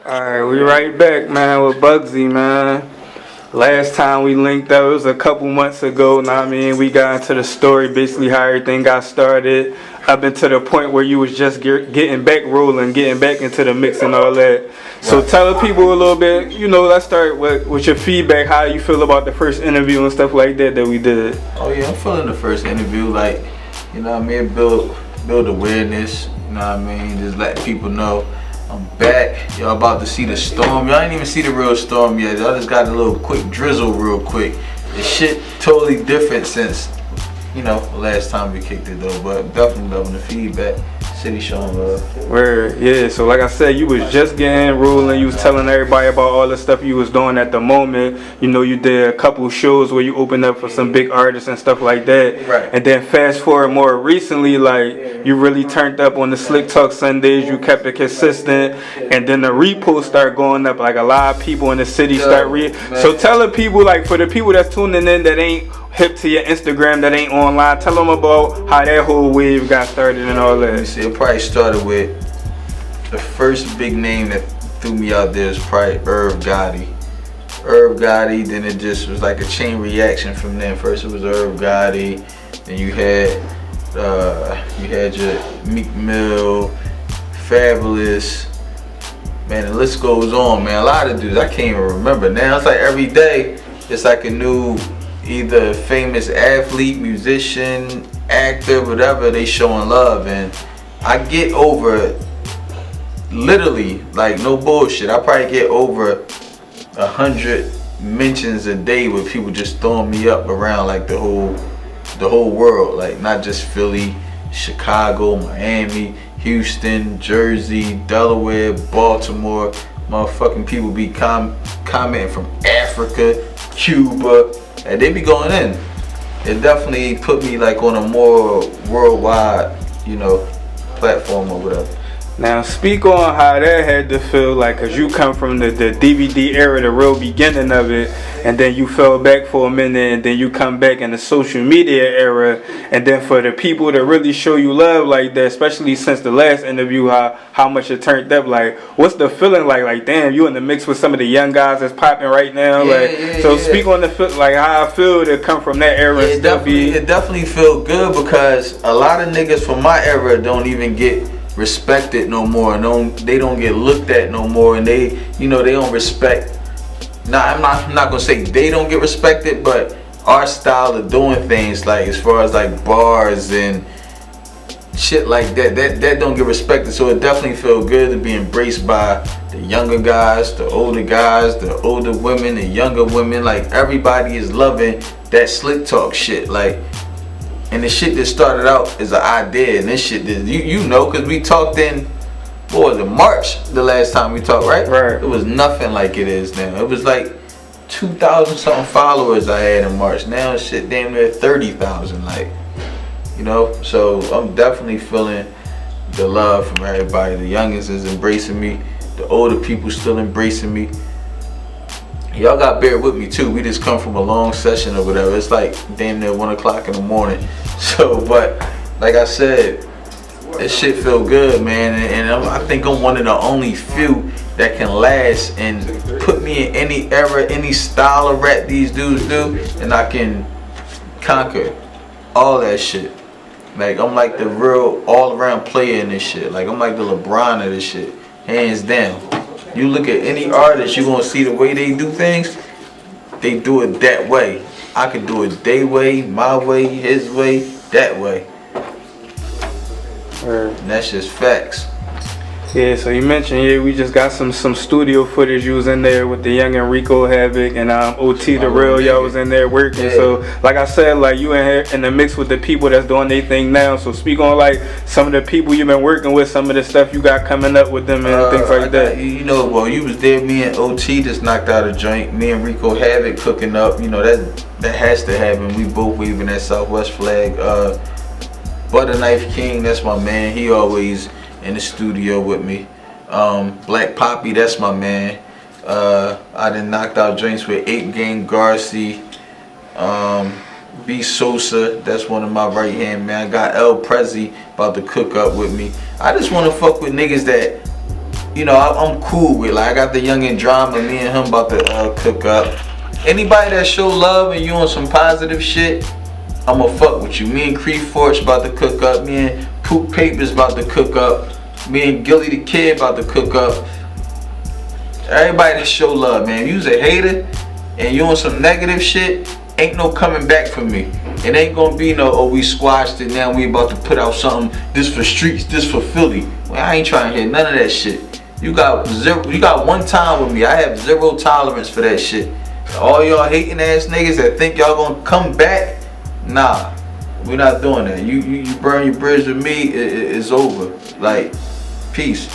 Alright, we right back, man, with Bugsy, man. Last time we linked up, it was a couple months ago, know what I mean? We got into the story, basically how everything got started, up until the point where you was just getting back rolling, getting back into the mix and all that. So tell the people a little bit, let's start with your feedback, how you feel about the first interview and stuff like that we did. Oh yeah, I'm feeling the first interview, like, build awareness, just let people know I'm back. Y'all about to see the storm. Y'all ain't even see the real storm yet. Y'all just got a little quick drizzle real quick. The shit totally different since, the last time we kicked it though. But definitely loving the feedback. City showing love. Word, yeah. So like I said, you was just getting rolling. You was telling everybody about all the stuff you was doing at the moment. You did a couple shows where you opened up for some big artists and stuff like that. Right. And then fast forward more recently, like you really turned up on the Slick Talk Sundays. You kept it consistent, and then the reposts start going up. Like a lot of people in the city start So tell the people, like for the people that's tuning in that ain't hip to your Instagram, that ain't online, tell them about how that whole wave got started and all that. Let me see, it probably started with the first big name that threw me out there is probably Irv Gotti. Then it just was like a chain reaction from there. First it was Irv Gotti, then you had your Meek Mill, Fabulous, man, the list goes on, man. A lot of dudes I can't even remember now. It's like every day it's like a new either famous athlete, musician, actor, whatever, they showing love. And I get over, literally, like no bullshit, I probably get over 100 mentions a day with people just throwing me up around like the whole world, like not just Philly, Chicago, Miami, Houston, Jersey, Delaware, Baltimore. Motherfucking people be commenting from Africa, Cuba, and they be going in. It definitely put me like on a more worldwide, platform or whatever. Now speak on how that had to feel like, cause you come from the DVD era, the real beginning of it, and then you fell back for a minute, and then you come back in the social media era, and then for the people to really show you love like that, especially since the last interview, how much it turned up. Like, what's the feeling like? Like, damn, you in the mix with some of the young guys that's popping right now. Speak on the like how I feel to come from that era. It definitely feel good because a lot of niggas from my era don't even get respected no more, and they don't get looked at no more, and they don't respect. I'm not gonna say they don't get respected, but our style of doing things, like as far as like bars and shit like that don't get respected. So it definitely feel good to be embraced by the younger guys, the older women, the younger women. Like everybody is loving that slick talk shit, like. And the shit that started out as an idea, and this shit that cause we talked in, what was it, March the last time we talked, right? Right. It was nothing like it is now. It was like 2,000 something followers I had in March. Now shit damn near 30,000, like, So I'm definitely feeling the love from everybody. The youngest is embracing me. The older people still embracing me. Y'all got bear with me too. We just come from a long session or whatever. It's like damn near 1 o'clock in the morning. So, but like I said, this shit feel good, man. And I think I'm one of the only few that can last and put me in any era, any style of rap these dudes do, and I can conquer all that shit. Like I'm like the real all-around player in this shit. Like I'm like the LeBron of this shit, hands down. You look at any artist, you're gonna see the way they do things. They do it that way. I can do it their way, my way, his way, that way. And that's just facts. Yeah, so you mentioned, we just got some studio footage you was in there with the young Enrico Havoc and OT the Real, y'all was in there working. Yeah. So like I said, like you in here in the mix with the people that's doing their thing now. So speak on like some of the people you've been working with, some of the stuff you got coming up with them and things like that. Well, you was there, me and OT just knocked out a joint. Me and Rico Havoc cooking up, that has to happen. We both waving that Southwest flag. Butter Knife King, that's my man. He always in the studio with me. Black Poppy, that's my man. I done knocked out joints with Ape Gang Garci, B Sosa, that's one of my right hand man. I got El Prezi about to cook up with me. I just want to fuck with niggas that you know, I'm cool with. Like I got the youngin' drama, me and him about to cook up. Anybody that show love and you on some positive shit, I'ma fuck with you. Me and Cree Forge about to cook up. Me and Poop Papers about to cook up. Me and Gilly the Kid about to cook up. Everybody that show love, man. If you's a hater and you on some negative shit, ain't no coming back from me. It ain't gonna be no, oh, we squashed it, now we about to put out something, this for streets, this for Philly. Well, I ain't trying to hear none of that shit. You got one time with me. I have zero tolerance for that shit. All y'all hating ass niggas that think y'all gonna come back, nah, we're not doing that. You burn your bridge with me, it's over. Like, peace.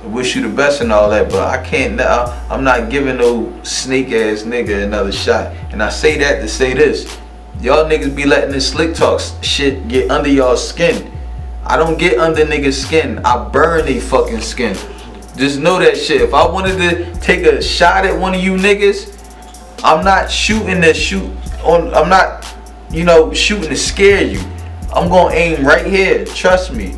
I wish you the best and all that, but I can't. I'm not giving no snake ass nigga another shot. And I say that to say this: y'all niggas be letting this slick talk shit get under y'all skin. I don't get under niggas' skin. I burn they fucking skin. Just know that shit. If I wanted to take a shot at one of you niggas, I'm not shooting to shoot on. I'm not, you know, shooting to scare you. I'm gonna aim right here. Trust me.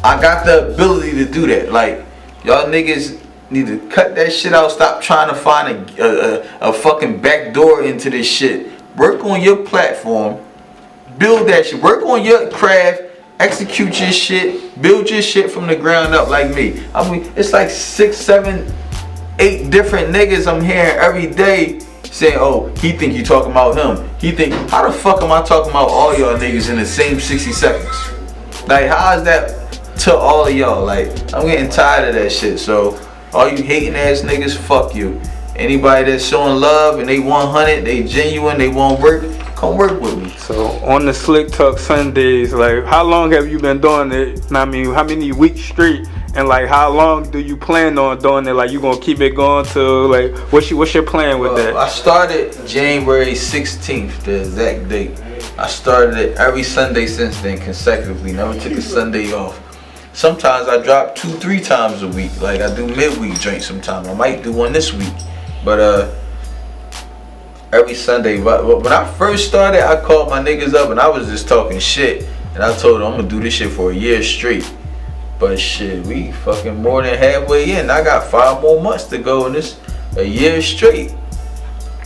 I got the ability to do that. Like, y'all niggas need to cut that shit out. Stop trying to find a fucking back door into this shit. Work on your platform. Build that shit. Work on your craft. Execute your shit. Build your shit from the ground up like me. I mean, it's like 6, 7, 8 different niggas I'm hearing every day saying, oh, he think you talking about him. He think, how the fuck am I talking about all y'all niggas in the same 60 seconds? Like, how is that to all of y'all? Like, I'm getting tired of that shit. So all you hating ass niggas, fuck you. Anybody that's showing love and they 100, they genuine, they want work, come work with me. So on the Slick Talk Sundays, like, how long have you been doing it? I mean, how many weeks straight? And like, how long do you plan on doing it? Like, you gonna keep it going till like, what's your plan with that? I started January 16th, the exact date. I started it every Sunday since then consecutively. Never took a Sunday off. Sometimes I drop 2-3 times a week. Like, I do midweek drinks sometimes. I might do one this week. But every Sunday. But when I first started, I called my niggas up and I was just talking shit. And I told them I'm gonna do this shit for a year straight. But shit, we fucking more than halfway in. I got 5 more months to go in this, a year straight.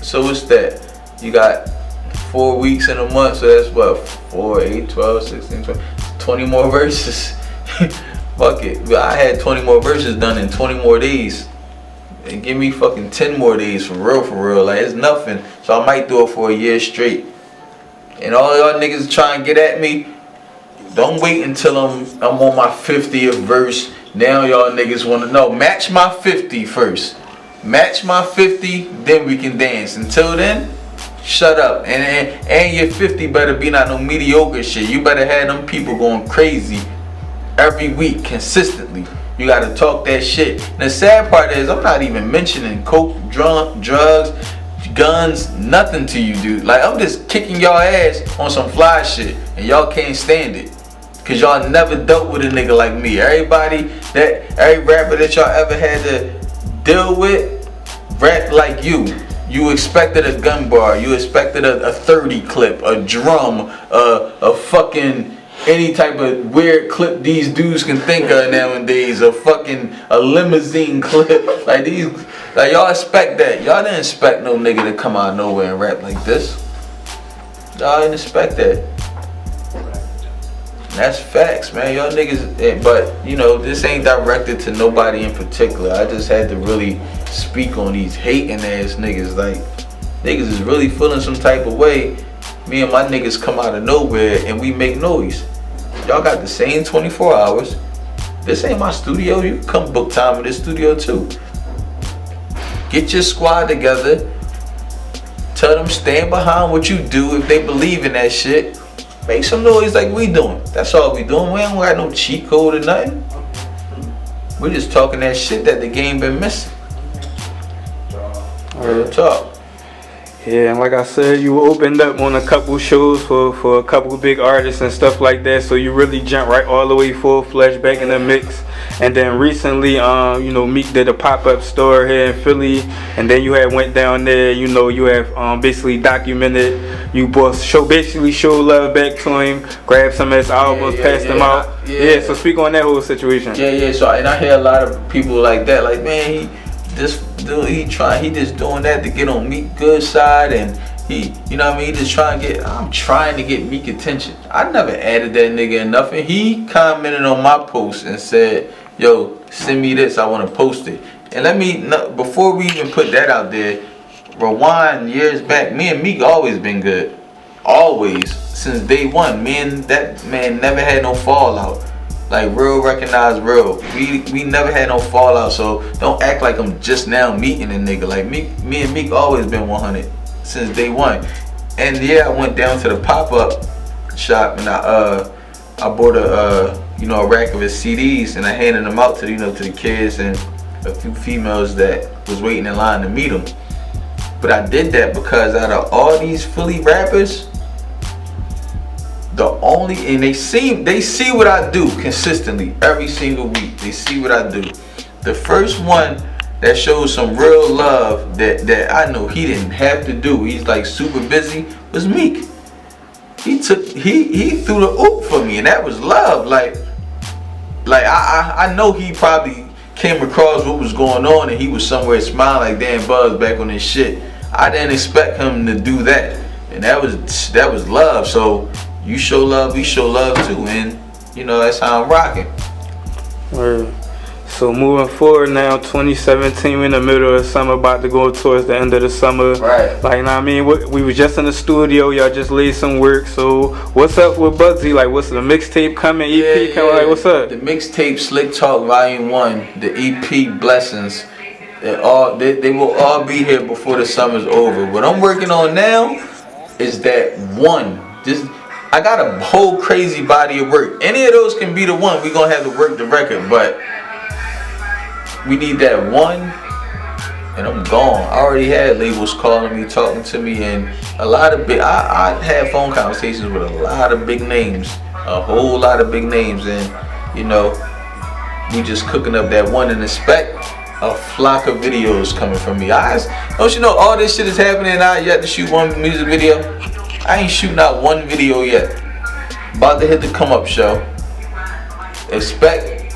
So what's that? You got 4 weeks in a month, so that's what, 4, 8, 12, 16, 20 more verses. Fuck it. I had 20 more verses done in 20 more days. And give me fucking 10 more days for real. Like, it's nothing. So I might do it for a year straight. And all y'all niggas trying to get at me, don't wait until I'm on my 50th verse. Now y'all niggas want to know. Match my 50 first. Match my 50, then we can dance. Until then, shut up. And your 50 better be not no mediocre shit. You better have them people going crazy every week consistently. You gotta talk that shit. And the sad part is, I'm not even mentioning coke, drugs, guns, nothing to you, dude. Like, I'm just kicking y'all ass on some fly shit, and y'all can't stand it. Cause y'all never dealt with a nigga like me. Every rapper that y'all ever had to deal with, rap like you. You expected a gun bar, you expected a 30 clip, a drum, a fucking any type of weird clip these dudes can think of nowadays, a limousine clip. Like y'all expect that. Y'all didn't expect no nigga to come out of nowhere and rap like this. Y'all didn't expect that. That's facts, man. Y'all niggas, but you know, this ain't directed to nobody in particular. I just had to really speak on these hating ass niggas. Like, niggas is really feeling some type of way. Me and my niggas come out of nowhere and we make noise. Y'all got the same 24 hours. This ain't my studio. You can come book time in this studio too. Get your squad together. Tell them stand behind what you do if they believe in that shit. Make some noise like we doing. That's all we doing. We ain't got no cheat code or nothing. We just talking that shit that the game been missing. Real talk. Yeah, and like I said, you opened up on a couple shows for a couple big artists and stuff like that. So you really jumped right all the way full fledged back in the mix. And then recently, you know, Meek did a pop-up store here in Philly, and then you had went down there. You know, you have basically documented. You basically show love back to him, grab some of his albums, pass them out. Yeah. So speak on that whole situation. Yeah. So and I hear a lot of people like that, like, man, he just doing that to get on Meek good side, and you know what I mean, I'm trying to get Meek attention. I never added that nigga in nothing. He commented on my post and said, yo, send me this, I want to post it. And before we even put that out there, rewind years back, me and Meek always been good. Always, since day one. Me and that man never had no fallout. Like, real recognize real. We never had no fallout, so don't act like I'm just now meeting a nigga. Like, me and Meek always been 100 since day one. And yeah, I went down to the pop-up shop and I bought a rack of his CDs, and I handed them out to the kids and a few females that was waiting in line to meet him. But I did that because out of all these Philly rappers, and they see what I do consistently every single week. They see what I do. The first one that showed some real love that I know he didn't have to do, he's like super busy, was Meek. He threw the oop for me, and that was love. Like I know he probably came across what was going on, and he was somewhere smiling like, damn, Buzz back on his shit. I didn't expect him to do that, and that was love. So you show love, we show love too, and that's how I'm rocking. Word. So moving forward now, 2017, we're in the middle of summer, about to go towards the end of the summer. Right. Like, I mean, we was just in the studio, y'all just laid some work. So what's up with Bugsy? Like, what's the mixtape coming, EP coming? Like, what's up? The mixtape Slick Talk Volume 1, the EP Blessings, they will all be here before the summer's over. What I'm working on now is that one. I got a whole crazy body of work. Any of those can be the one. We're going to have to work the record, but we need that one, and I'm gone. I already had labels calling me, talking to me, and a lot of I had phone conversations with a lot of big names, a whole lot of big names, and we just cooking up that one, and expect a flock of videos coming from me. Don't you know all this shit is happening and I yet to shoot one music video? I ain't shooting out one video yet. About to hit the come up show. Expect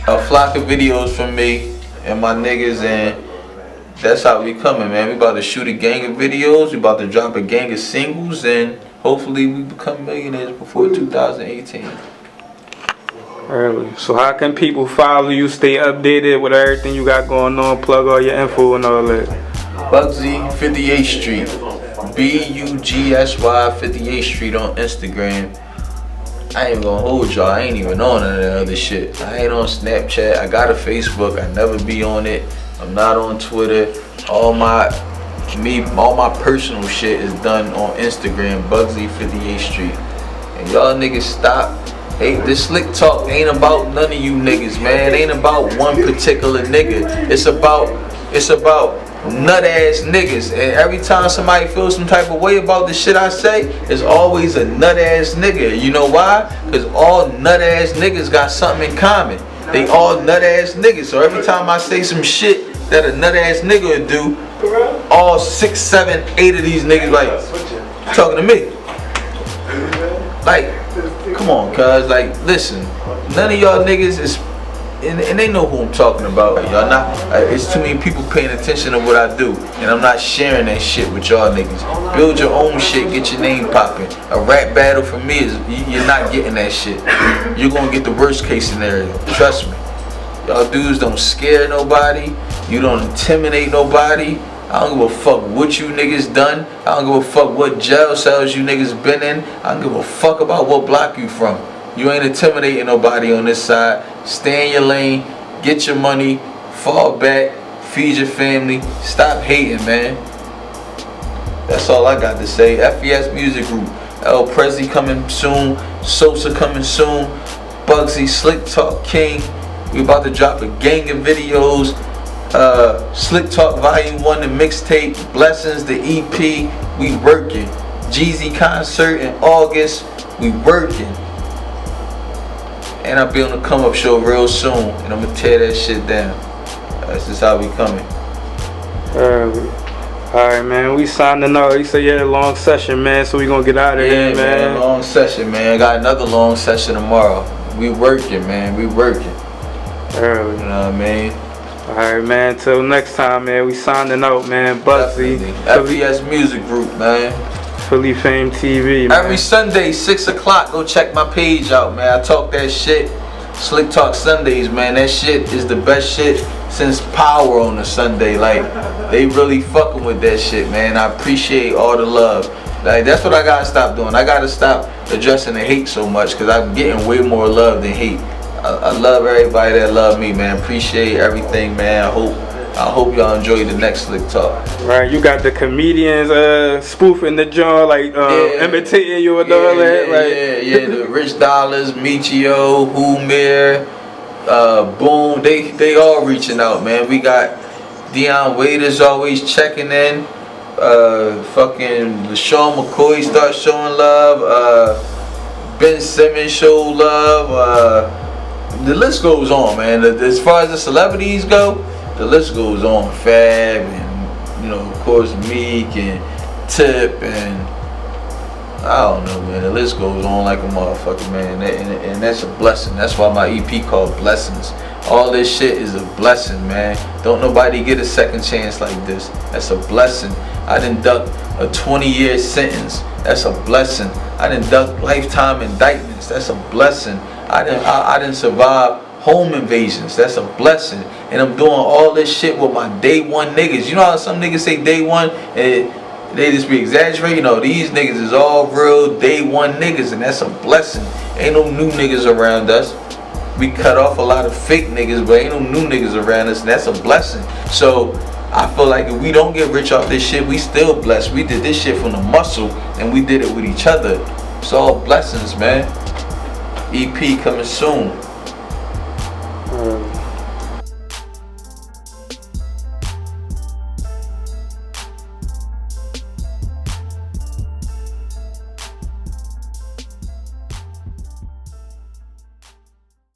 a flock of videos from me and my niggas, and that's how we coming, man. We about to shoot a gang of videos, we about to drop a gang of singles, and hopefully we become millionaires before 2018. Early. So how can people follow you, stay updated with everything you got going on, plug all your info and all that? Bugsy 58th Street. Bugsy 58th Street on Instagram. I ain't gonna hold y'all, I ain't even on none of that other shit. I ain't on Snapchat, I got a Facebook, I never be on it. I'm not on Twitter. All my personal shit is done on Instagram, Bugsy 58th Street. And y'all niggas stop. Hey, this Slick Talk ain't about none of you niggas, man. It ain't about one particular nigga. It's about nut ass niggas, and every time somebody feels some type of way about the shit I say, it's always a nut ass nigga. You know why? Because all nut ass niggas got something in common. They all nut ass niggas. So every time I say some shit that a nut ass nigga would do, all 6, 7, 8 of these niggas like talking to me. Like, come on, cuz, like, listen, none of y'all niggas is. And they know who I'm talking about. Y'all not. It's too many people paying attention to what I do, and I'm not sharing that shit with y'all niggas. Build your own shit, get your name popping. A rap battle for me is you're not getting that shit. You're gonna get the worst case scenario. Trust me. Y'all dudes don't scare nobody. You don't intimidate nobody. I don't give a fuck what you niggas done. I don't give a fuck what jail cells you niggas been in. I don't give a fuck about what block you from. You ain't intimidating nobody on this side. Stay in your lane, get your money, fall back, feed your family, stop hating, man. That's all I got to say. FES Music Group, El Prezi coming soon, Sosa coming soon, Bugsy, Slick Talk King. We about to drop a gang of videos. Slick Talk Volume 1, the mixtape, Blessings, the EP, we working. Jeezy concert in August, we working. And I'll be on the Come Up show real soon, and I'm gonna tear that shit down. That's just how we coming. Alright, man, we signing out. You say you had a long session, man, so we gonna get out of here, man. Long session, man. Got another long session tomorrow. We working, man. We working. Early. You know what I mean? Alright, man. Till next time, man. We signing out, man. Bugsy. F.A.M.E Music Group, man. F.A.M E TV, man. Every Sunday, 6 o'clock, go check my page out, man. I talk that shit. Slick Talk Sundays, man. That shit is the best shit since Power on a Sunday. Like, they really fucking with that shit, man. I appreciate all the love. Like, that's what I gotta stop doing. I gotta stop addressing the hate so much, because I'm getting way more love than hate. I love everybody that love me, man. Appreciate everything, man. I hope y'all enjoy the next Slick Talk. Right, you got the comedians spoofing the joint, like imitating you and all that. Like, the Rich Dollars, Michio, Humir, Boom, they all reaching out, man. We got Dion Waiters always checking in. Fucking LaShawn McCoy start showing love. Ben Simmons show love. The list goes on, man. As far as the celebrities go, the list goes on. F.A.M.E and, you know, of course, Meek and Tip and I don't know, man. The list goes on like a motherfucker, man. And that's a blessing. That's why my EP called Blessings. All this shit is a blessing, man. Don't nobody get a second chance like this. That's a blessing. I done ducked a 20-year sentence. That's a blessing. I done ducked lifetime indictments. That's a blessing. I done survive home invasions. That's a blessing. And I'm doing all this shit with my day one niggas. You know how some niggas say day one and they just be exaggerating? You know, these niggas is all real day one niggas, and that's a blessing. Ain't no new niggas around us. We cut off a lot of fake niggas, but ain't no new niggas around us, and that's a blessing. So I feel like if we don't get rich off this shit, we still blessed. We did this shit from the muscle, and we did it with each other. It's all blessings, man. EP coming soon.